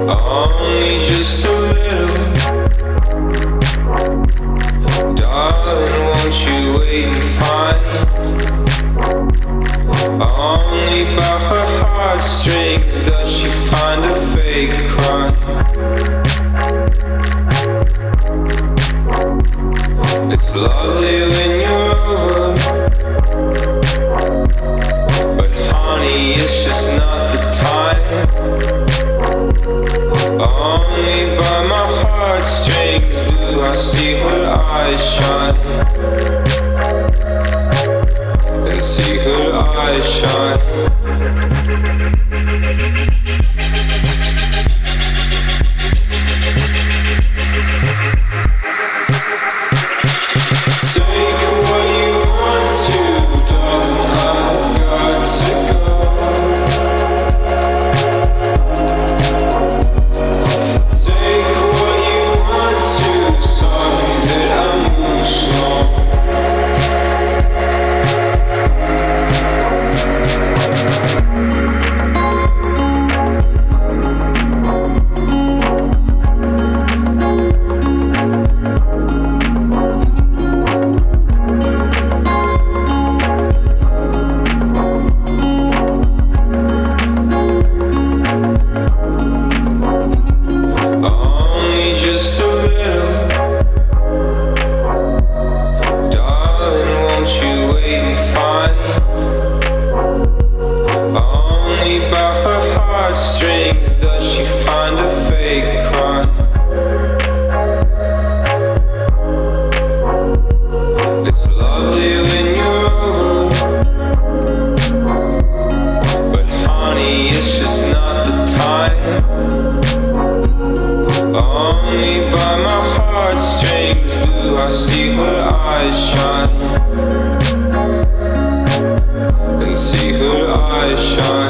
Only just a little. Darling, won't you wait and find? Only by her heartstrings does she find a fake crime. It's lovely when you're over, but honey, it's just not the time. Only by my heartstrings do I see her eyes shine, and see her eyes shine. Only by my heartstrings do I see her eyes shine, and see her eyes shine.